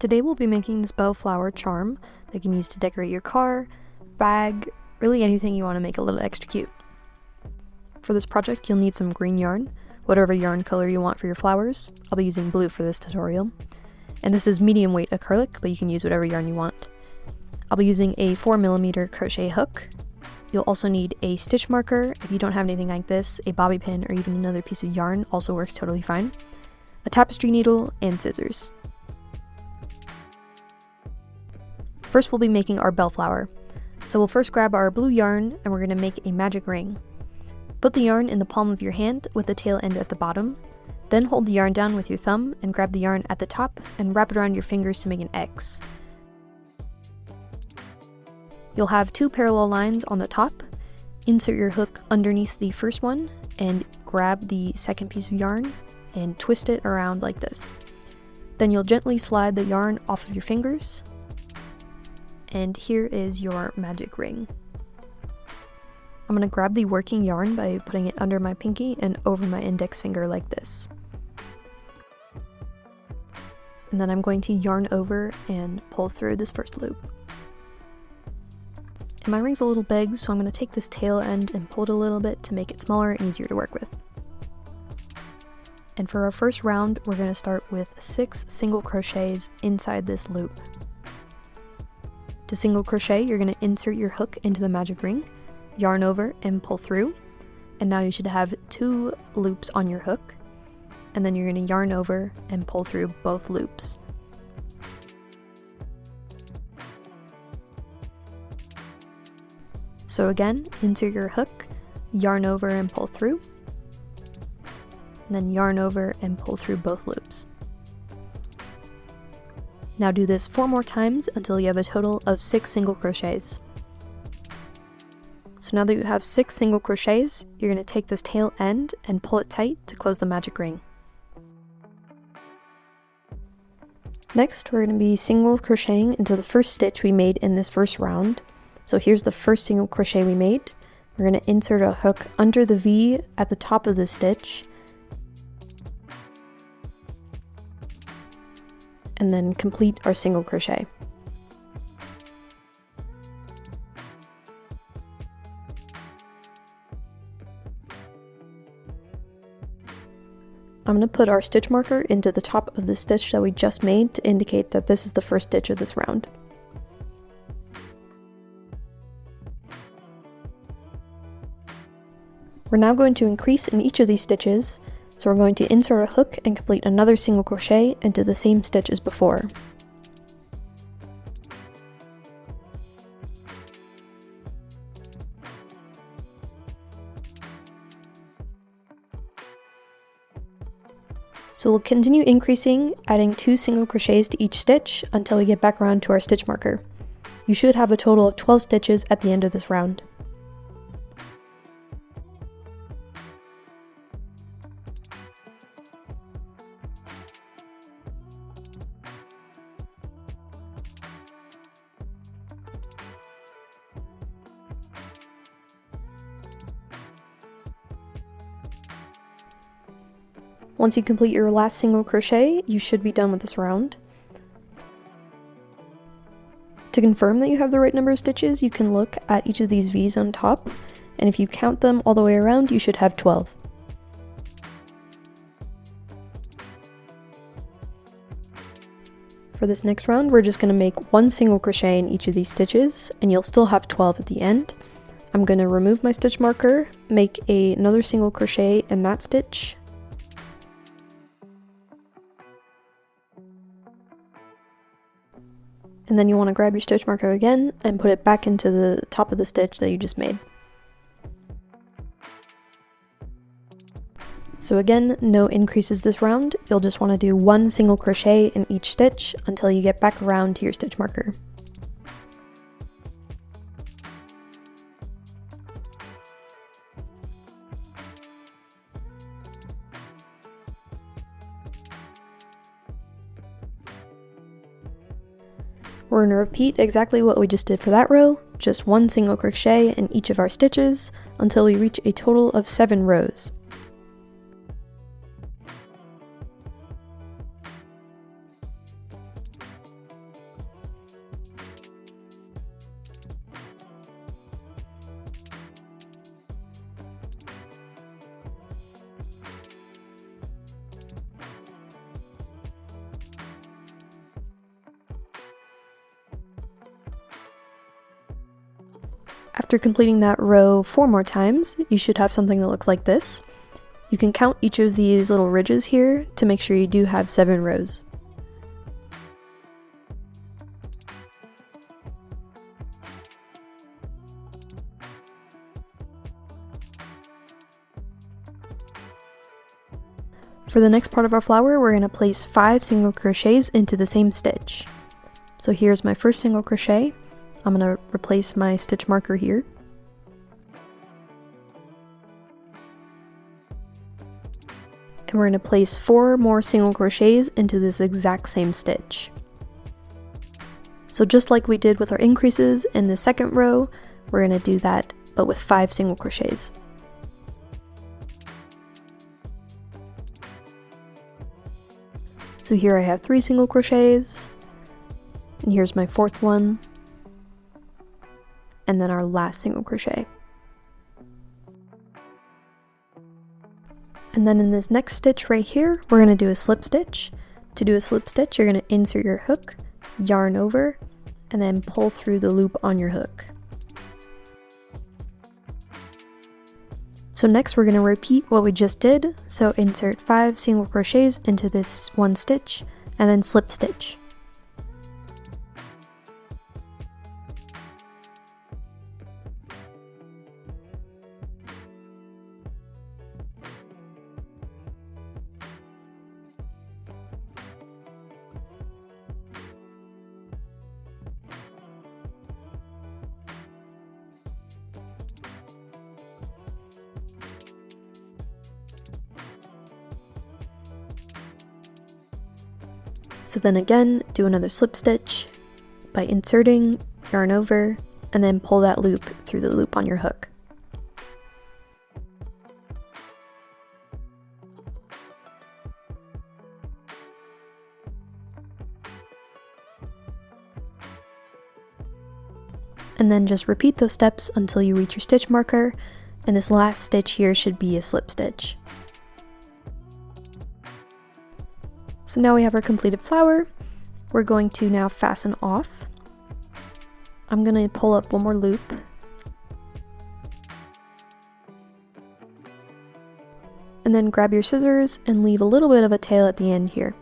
Today we'll be making this bellflower charm that you can use to decorate your car, bag, really anything you want to make a little extra cute. For this project you'll need some green yarn, whatever yarn color you want for your flowers. I'll be using blue for this tutorial. And this is medium weight acrylic, but you can use whatever yarn you want. I'll be using a 4mm crochet hook. You'll also need a stitch marker. If you don't have anything like this, a bobby pin or even another piece of yarn also works totally fine. A tapestry needle and scissors. First we'll be making our bellflower. So we'll first grab our blue yarn and we're going to make a magic ring. Put the yarn in the palm of your hand with the tail end at the bottom. Then hold the yarn down with your thumb and grab the yarn at the top and wrap it around your fingers to make an X. You'll have two parallel lines on the top. Insert your hook underneath the first one and grab the second piece of yarn and twist it around like this. Then you'll gently slide the yarn off of your fingers. And here is your magic ring. I'm going to grab the working yarn by putting it under my pinky and over my index finger like this. And then I'm going to yarn over and pull through this first loop. And my ring's a little big, so I'm going to take this tail end and pull it a little bit to make it smaller and easier to work with. And for our first round, we're going to start with 6 single crochets inside this loop. To single crochet, you're going to insert your hook into the magic ring, yarn over and pull through, and now you should have 2 loops on your hook, and then you're going to yarn over and pull through both loops. So again, insert your hook, yarn over and pull through, and then yarn over and pull through both loops. Now do this 4 more times until you have a total of 6 single crochets. So now that you have 6 single crochets, you're going to take this tail end and pull it tight to close the magic ring. Next, we're going to be single crocheting into the first stitch we made in this first round. So here's the first single crochet we made. We're going to insert a hook under the V at the top of the stitch, and then complete our single crochet. I'm going to put our stitch marker into the top of the stitch that we just made to indicate that this is the first stitch of this round. We're now going to increase in each of these stitches, so we're going to insert a hook and complete another single crochet into the same stitch as before. So we'll continue increasing, adding 2 single crochets to each stitch until we get back around to our stitch marker. You should have a total of 12 stitches at the end of this round. Once you complete your last single crochet, you should be done with this round. To confirm that you have the right number of stitches, you can look at each of these V's on top, and if you count them all the way around, you should have 12. For this next round, we're just going to make 1 single crochet in each of these stitches, and you'll still have 12 at the end. I'm going to remove my stitch marker, make another single crochet in that stitch, and then you want to grab your stitch marker again and put it back into the top of the stitch that you just made. So again, no increases this round. You'll just want to do 1 single crochet in each stitch until you get back around to your stitch marker. We're going to repeat exactly what we just did for that row, just 1 single crochet in each of our stitches until we reach a total of 7 rows. After completing that row 4 more times, you should have something that looks like this. You can count each of these little ridges here to make sure you do have 7 rows. For the next part of our flower, we're going to place 5 single crochets into the same stitch. So here's my first single crochet. I'm going to replace my stitch marker here. And we're going to place 4 more single crochets into this exact same stitch. So just like we did with our increases in the second row, we're going to do that, but with 5 single crochets. So here I have 3 single crochets, and here's my 4th one, and then our last single crochet. And then in this next stitch right here, we're going to do a slip stitch. To do a slip stitch, you're going to insert your hook, yarn over, and then pull through the loop on your hook. So next we're going to repeat what we just did. So insert 5 single crochets into this one stitch, and then slip stitch. So then again, do another slip stitch by inserting, yarn over, and then pull that loop through the loop on your hook. And then just repeat those steps until you reach your stitch marker, and this last stitch here should be a slip stitch. So now we have our completed flower. We're going to now fasten off. I'm going to pull up one more loop. And then grab your scissors and leave a little bit of a tail at the end here.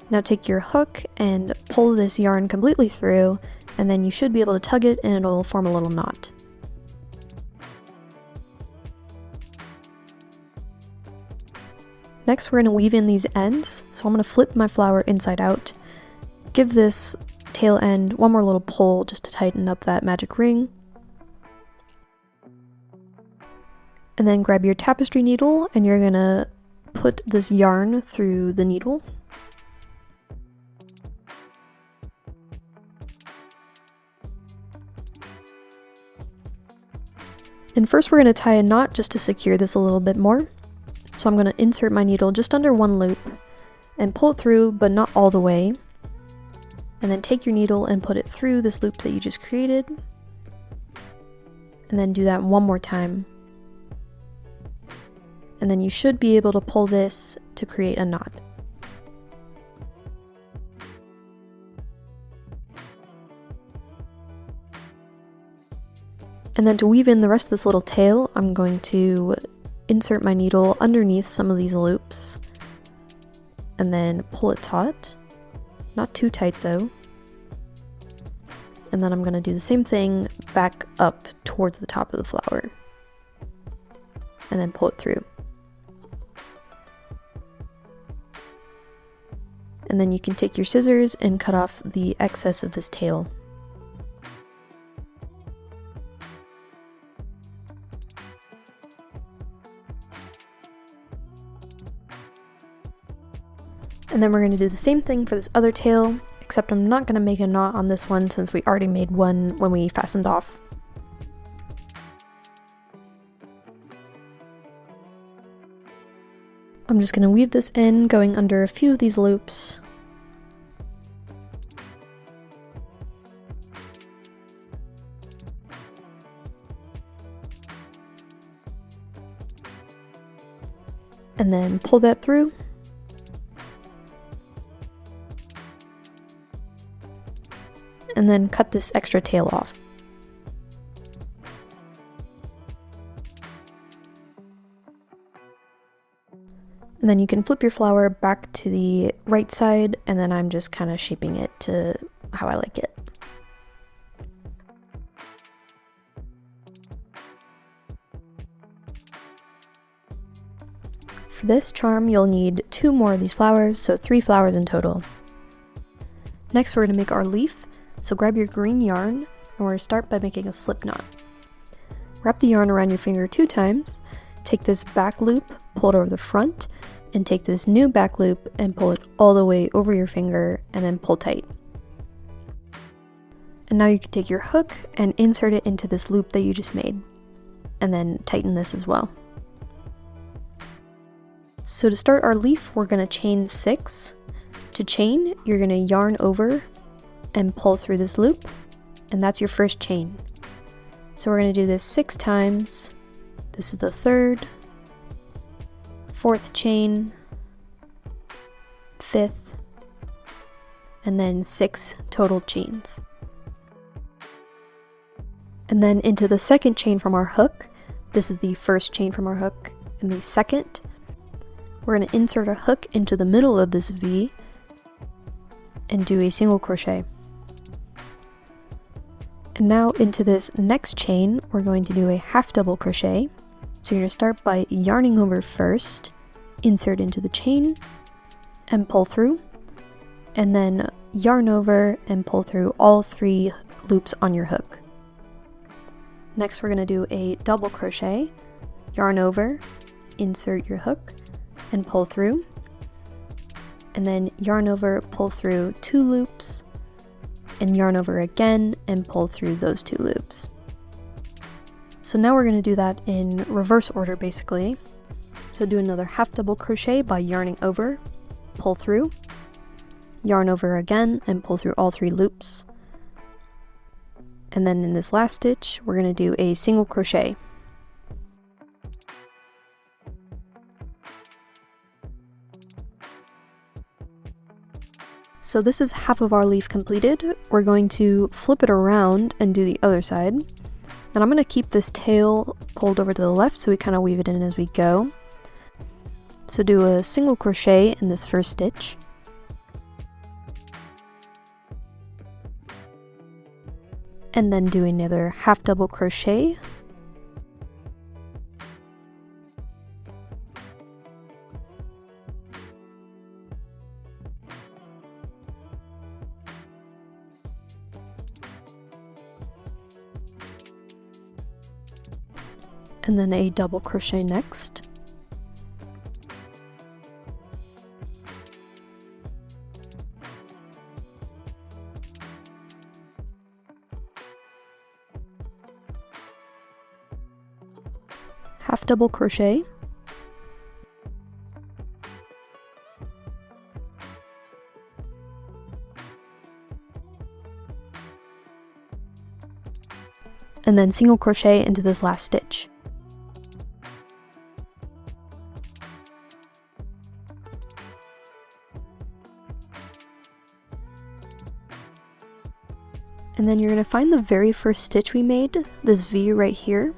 Now take your hook and pull this yarn completely through, and then you should be able to tug it and it'll form a little knot. Next, we're going to weave in these ends. So I'm going to flip my flower inside out, give this tail end one more little pull just to tighten up that magic ring. And then grab your tapestry needle and you're going to put this yarn through the needle. And first we're going to tie a knot just to secure this a little bit more. So I'm going to insert my needle just under one loop and pull it through, but not all the way. And then take your needle and put it through this loop that you just created. And then do that one more time. And then you should be able to pull this to create a knot. And then to weave in the rest of this little tail, I'm going to insert my needle underneath some of these loops and then pull it taut, not too tight though. And then I'm going to do the same thing back up towards the top of the flower and then pull it through. And then you can take your scissors and cut off the excess of this tail. And then we're going to do the same thing for this other tail, except I'm not going to make a knot on this one since we already made one when we fastened off. I'm just going to weave this in, going under a few of these loops. And then pull that through. then cut this extra tail off. And then you can flip your flower back to the right side, and then I'm just kind of shaping it to how I like it. For this charm, you'll need 2 more of these flowers, so 3 flowers in total. Next, we're going to make our leaf, so grab your green yarn, and we're going to start by making a slip knot. Wrap the yarn around your finger 2 times, take this back loop, pull it over the front, and take this new back loop and pull it all the way over your finger, and then pull tight. And now you can take your hook and insert it into this loop that you just made, and then tighten this as well. So to start our leaf, we're going to chain 6. To chain, you're going to yarn over and pull through this loop, and that's your first chain. So we're going to do this 6 times. This is the 3rd, 4th chain, 5th, and then 6 total chains. And then into the 2nd chain from our hook. This is the 1st chain from our hook, and the 2nd. We're going to insert a hook into the middle of this V and do a single crochet. And now into this next chain, we're going to do a half double crochet. So you're going to start by yarning over first, insert into the chain, and pull through, and then yarn over and pull through all 3 loops on your hook. Next, we're going to do a double crochet, yarn over, insert your hook, and pull through, and then yarn over, pull through 2 loops, and yarn over again and pull through those 2 loops. So now we're going to do that in reverse order basically. So do another half double crochet by yarning over, pull through, yarn over again and pull through all 3 loops, and then in this last stitch we're going to do a single crochet. So this is half of our leaf completed. We're going to flip it around and do the other side. And I'm going to keep this tail pulled over to the left so we kind of weave it in as we go. So do a single crochet in this first stitch. And then do another half double crochet. And then a double crochet next. Half double crochet. And then single crochet into this last stitch. And then you're going to find the very first stitch we made, this V right here,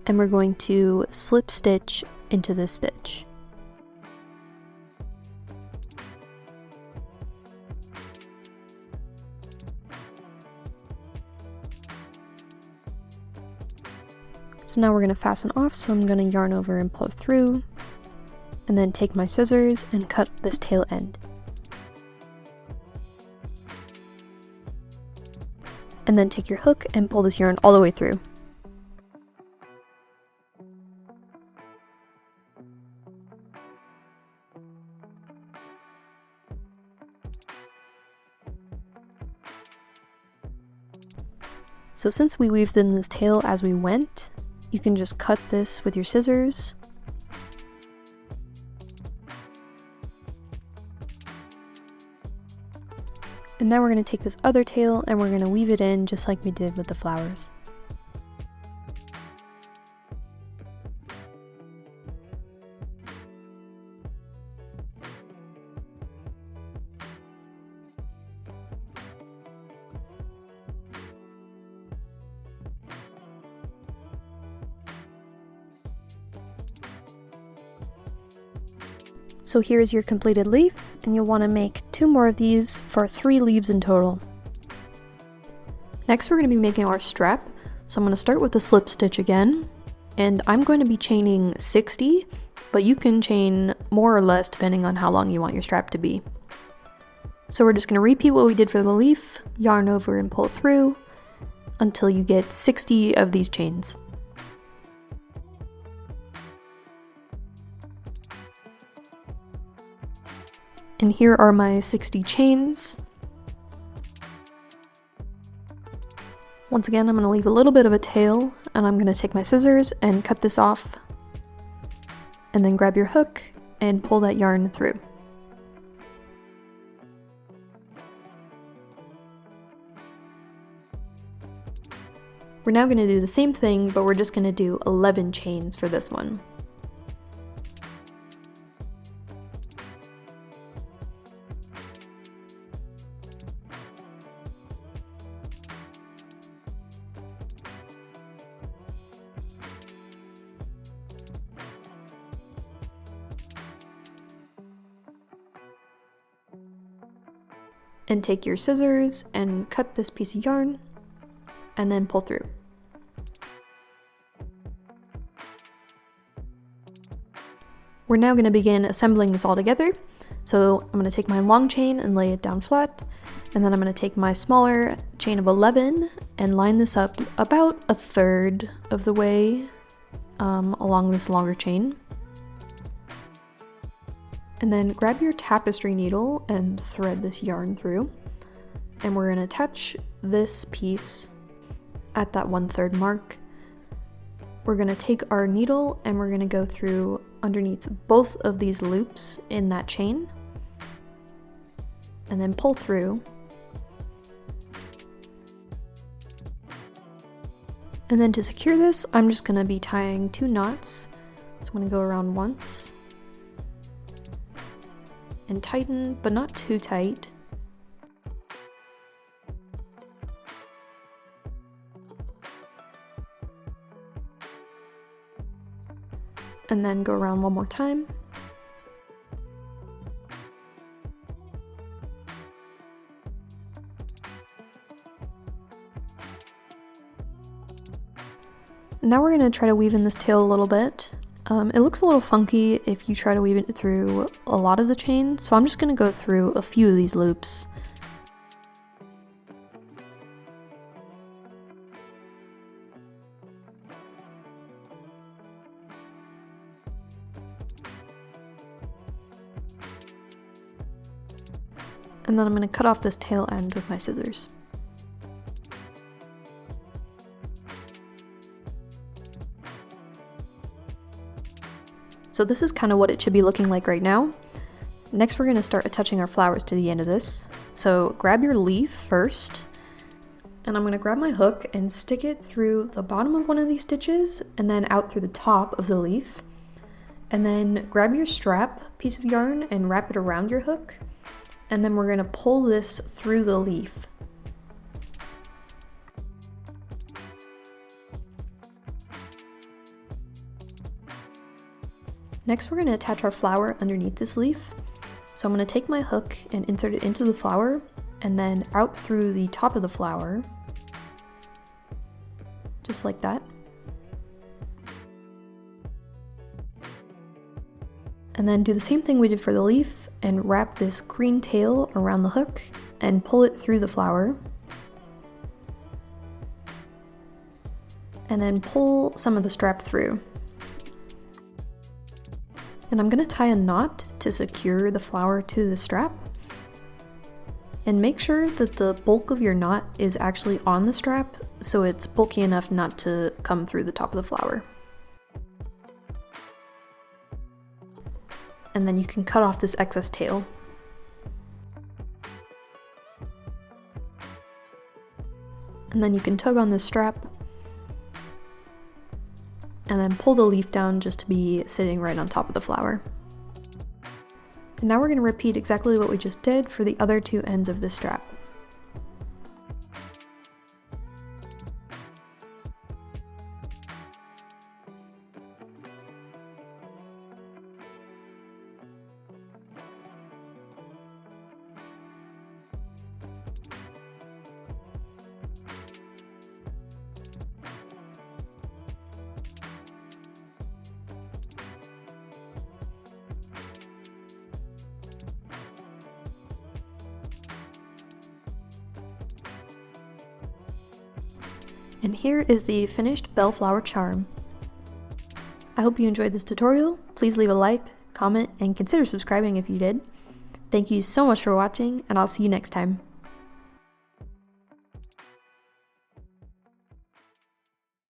and we're going to slip stitch into this stitch. So now we're going to fasten off, so I'm going to yarn over and pull through, and then take my scissors and cut this tail end. And then take your hook and pull this yarn all the way through. So since we weaved in this tail as we went, you can just cut this with your scissors. And now we're going to take this other tail and we're going to weave it in just like we did with the flowers. So here's your completed leaf, and you'll want to make 2 more of these for 3 leaves in total. Next we're going to be making our strap, so I'm going to start with the slip stitch again, and I'm going to be chaining 60, but you can chain more or less depending on how long you want your strap to be. So we're just going to repeat what we did for the leaf, yarn over and pull through until you get 60 of these chains. And here are my 60 chains. Once again, I'm going to leave a little bit of a tail, and I'm going to take my scissors and cut this off. And then grab your hook and pull that yarn through. We're now going to do the same thing, but we're just going to do 11 chains for this one. And take your scissors and cut this piece of yarn, and then pull through. We're now going to begin assembling this all together. So I'm going to take my long chain and lay it down flat, and then I'm going to take my smaller chain of 11 and line this up about 1/3 of the way along this longer chain. And then grab your tapestry needle and thread this yarn through. And we're going to attach this piece at that 1/3 mark. We're going to take our needle and we're going to go through underneath both of these loops in that chain. And then pull through. And then to secure this, I'm just going to be tying 2 knots. So I'm going to go around once. And tighten, but not too tight. And then go around one more time. Now we're going to try to weave in this tail a little bit. It looks a little funky if you try to weave it through a lot of the chain, so I'm just going to go through a few of these loops. And then I'm going to cut off this tail end with my scissors. So this is kind of what it should be looking like right now. Next we're going to start attaching our flowers to the end of this. So grab your leaf first, and I'm going to grab my hook and stick it through the bottom of one of these stitches and then out through the top of the leaf. And then grab your strap piece of yarn and wrap it around your hook. And then we're going to pull this through the leaf. Next we're going to attach our flower underneath this leaf. So I'm going to take my hook and insert it into the flower and then out through the top of the flower. Just like that. And then do the same thing we did for the leaf and wrap this green tail around the hook and pull it through the flower. And then pull some of the strap through. And I'm going to tie a knot to secure the flower to the strap. And make sure that the bulk of your knot is actually on the strap, so it's bulky enough not to come through the top of the flower. And then you can cut off this excess tail. And then you can tug on this strap and then pull the leaf down just to be sitting right on top of the flower. And now we're going to repeat exactly what we just did for the other 2 ends of this strap. And here is the finished bellflower charm. I hope you enjoyed this tutorial. Please leave a like, comment, and consider subscribing if you did. Thank you so much for watching, and I'll see you next time.